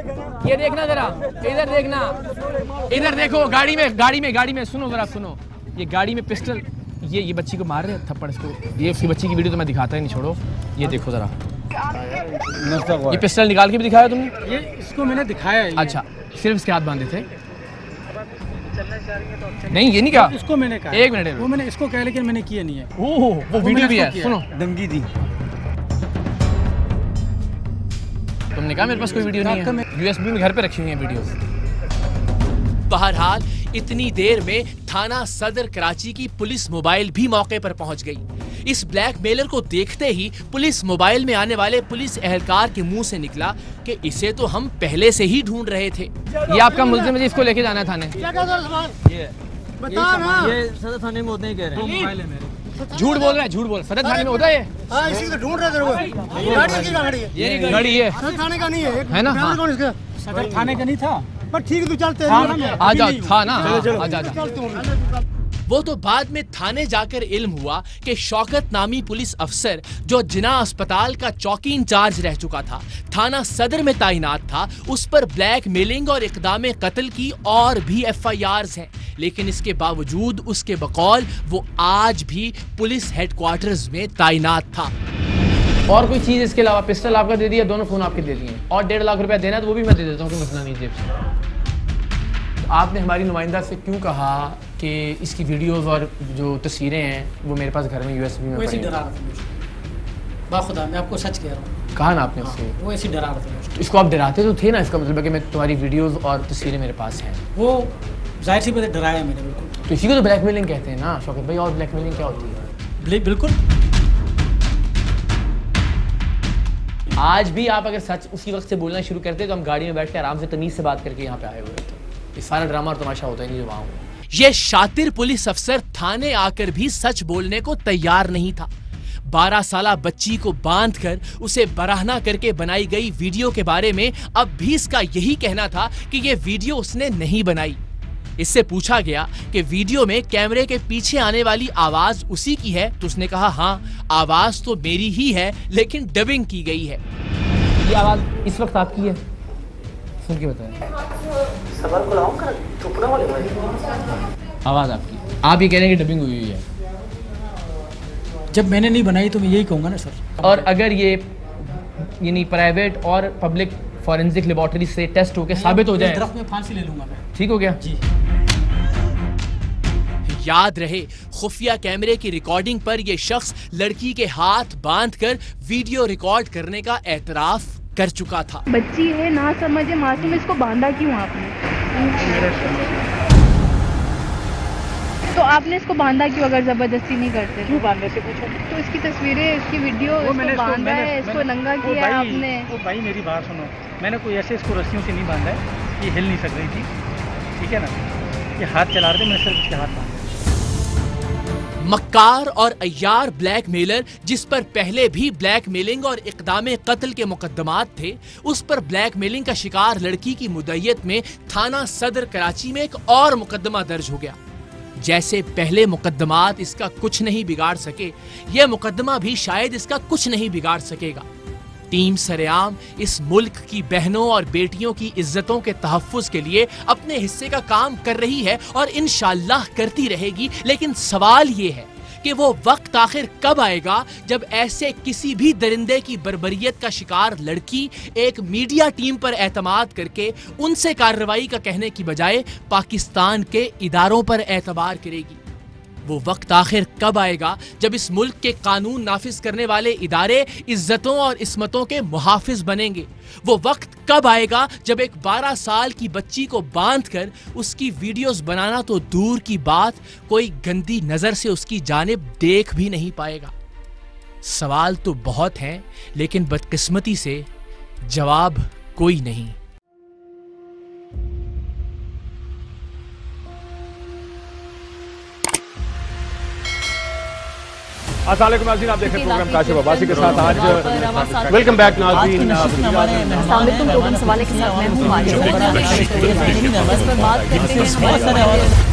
[SPEAKER 4] ये देखना जरा, इधर देखना, इधर देखो। गाड़ी में सुनो जरा, सुनो। ये गाड़ी में पिस्टल, ये बच्ची को मार रहे हैं थप्पड़ इसको। ये उसकी बच्ची की वीडियो तो मैं दिखाता ही नहीं, छोड़ो। ये देखो जरा, ये पिस्टल निकाल के भी दिखाया तुमने?
[SPEAKER 2] ये इसको मैंने दिखाया है।
[SPEAKER 4] अच्छा, सिर्फ इसके हाथ बांधे थे? नहीं ये नहीं कहा,
[SPEAKER 2] इसको मैंने कहा।
[SPEAKER 4] एक मिनट,
[SPEAKER 2] वो मैंने इसको कहा लेकिन मैंने किया नहीं है।
[SPEAKER 4] ओह वो वीडियो भी है, सुनो।
[SPEAKER 2] धमकी दी।
[SPEAKER 4] तुमने कहा मेरे पास कोई वीडियो नहीं है, यूएसबी में घर पे रखी हुई है वीडियोस। बहरहाल इतनी देर में थाना सदर कराची की पुलिस मोबाइल भी मौके पर पहुंच गई। इस ब्लैकमेलर को देखते ही पुलिस मोबाइल में आने वाले पुलिस एहलकार के मुंह से निकला कि इसे तो हम पहले से ही ढूंढ रहे थे। ये आपका मुल्जिम है, इसको लेके जाना है थाने।
[SPEAKER 7] ये सदर थाने में होते ही कह रहे हैं।
[SPEAKER 2] मोबाइल है मेरे।
[SPEAKER 4] झूठ बोल रहा है, झूठ बोल। सदर थाने में होता है ये?
[SPEAKER 7] हाँ इसी को ढूंढ रहे थे वो। गाड़ी की गाड़ी है।
[SPEAKER 4] ये गाड़ी है,
[SPEAKER 7] सदर थाने का नहीं
[SPEAKER 4] है ना? हाँ।
[SPEAKER 7] कौन इसका?
[SPEAKER 2] सदर थाने का नहीं था,
[SPEAKER 7] पर ठीक है तू चलते हैं।
[SPEAKER 4] आ जाओ, था ना? आ जा। वो तो बाद में थाने जाकर इल्म हुआ कि शौकत नामी पुलिस अफसर जो जिना अस्पताल का चौकी इंचार्ज रह चुका था, थाना सदर में तैनात था, उस पर ब्लैकमेलिंग और इक़दाम कत्ल की और भी FIRs हैं। लेकिन इसके बावजूद उसके बकौल वो आज भी पुलिस हेडक्वार्टर्स में तैनात था। और कोई चीज़ इसके अलावा? पिस्टल आपका दे दिया, दोनों फ़ोन आपके दे दिए, और 1.5 लाख रुपया देना है तो वो भी मैं दे देता हूँ, कोई मसला नहीं जेब से। आपने हमारी नुमाइंदा से क्यों कहा कि इसकी वीडियोस और जो तस्वीरें हैं वो मेरे पास घर में USB में
[SPEAKER 2] वो ऐसे
[SPEAKER 4] पड़ी हैं?
[SPEAKER 2] डरा रहा था मुझे। बाखुदा मैं आपको सच कह रहा हूँ।
[SPEAKER 4] कहा ना आपने उससे?
[SPEAKER 2] वो ऐसे डरा रहा था मुझे।
[SPEAKER 4] तो इसको आप डराते तो थे ना, इसका मतलब है कि मैं तुम्हारी वीडियोस और तस्वीरें मेरे पास हैं।
[SPEAKER 2] वो जाहिर सी बात है डराया मैंने बिल्कुल।
[SPEAKER 4] तो इसी को तो ब्लैकमेलिंग कहते हैं ना शौकत भाई। और ब्लैकमेलिंग क्या होती है?
[SPEAKER 2] बिल्कुल।
[SPEAKER 4] आज भी आप अगर सच उसी वक्त से बोलना शुरू करते तो हम गाड़ी में बैठ के आराम से तमीज से बात करके यहाँ पे आए हुए थे। ये सारा ड्रामा और तमाशा होता ही नहीं जो वहाँ हुआ। ये शातिर पुलिस अफसर थाने आकर भी सच बोलने को तैयार नहीं था। 12 साला बच्ची को बांधकर उसे बराहना करके बनाई गई वीडियो के बारे में अब भी इसका यही कहना था कि ये वीडियो उसने नहीं बनाई। इससे पूछा गया कि वीडियो में कैमरे के पीछे आने वाली आवाज उसी की है तो उसने कहा हाँ, आवाज तो मेरी ही है लेकिन डबिंग की गई है। ये आवाज इस वक्त आपकी है? सुन के बताएं। आवाज आपकी, आप ये कह रहे हैं कि डबिंग हुई है?
[SPEAKER 2] जब मैंने नहीं बनाई तो मैं यही कहूँगा ना सर।
[SPEAKER 4] और अगर ये यानी प्राइवेट और पब्लिक फॉरेंसिक लेबोरेटरी से टेस्ट होकर साबित हो जाए,
[SPEAKER 2] दरख्त में फांसी ले लूंगा मैं।
[SPEAKER 4] ठीक हो गया
[SPEAKER 2] जी।
[SPEAKER 4] याद रहे, खुफिया कैमरे की रिकॉर्डिंग पर यह शख्स लड़की के हाथ बांधकर वीडियो रिकॉर्ड करने का एतराफ कर चुका था।
[SPEAKER 3] बच्ची है, ना समझे, मासूम, इसको बांधा क्यों आपने? तो आपने इसको बांधा क्यों अगर जबरदस्ती नहीं करते?
[SPEAKER 2] क्यों बांधने से पूछो।
[SPEAKER 3] तो इसकी तस्वीरें, इसकी वीडियो, इसको बांधा है, इसको नंगा किया है आपने।
[SPEAKER 2] वो भाई मेरी बात सुनो, मैंने कोई ऐसे इसको रस्सियों से नहीं बांधा है, ये हिल नहीं सक रही थी, ठीक है ना? ये हाथ चला रहे थे, मैंने सिर्फ इसके हाथ बांधा।
[SPEAKER 4] मक्कार और अय्यार ब्लैकमेलर, जिस पर पहले भी ब्लैकमेलिंग और इक़दामे कत्ल के मुकद्दमात थे, उस पर ब्लैकमेलिंग का शिकार लड़की की मुद्दइयत में थाना सदर कराची में एक और मुकद्दमा दर्ज हो गया। जैसे पहले मुकद्दमात इसका कुछ नहीं बिगाड़ सके, यह मुकद्दमा भी शायद इसका कुछ नहीं बिगाड़ सकेगा। टीम सरेआम इस मुल्क की बहनों और बेटियों की इज्जतों के तहफ्फुज के लिए अपने हिस्से का काम कर रही है और इंशाअल्लाह करती रहेगी। लेकिन सवाल ये है कि वो वक्त आखिर कब आएगा जब ऐसे किसी भी दरिंदे की बर्बरियत का शिकार लड़की एक मीडिया टीम पर एतमाद करके उनसे कार्रवाई का कहने की बजाय पाकिस्तान के इदारों पर एतबार करेगी। वो वक्त आखिर कब आएगा जब इस मुल्क के कानून नाफिज करने वाले इदारे इज्जतों और इस्मतों के मुहाफिज बनेंगे। वो वक्त कब आएगा जब एक 12 साल की बच्ची को बांधकर उसकी वीडियोस बनाना तो दूर की बात, कोई गंदी नजर से उसकी जानिब देख भी नहीं पाएगा। सवाल तो बहुत हैं, लेकिन बदकिस्मती से जवाब कोई नहीं।
[SPEAKER 8] अस्सलाम वालेकुम नाज़रीन, आप देख रहे हैं प्रोग्राम काशिफ अब्बासी के साथ। आज वेलकम बैक नाज़रीन।
[SPEAKER 9] सवाल के साथ मैं हूं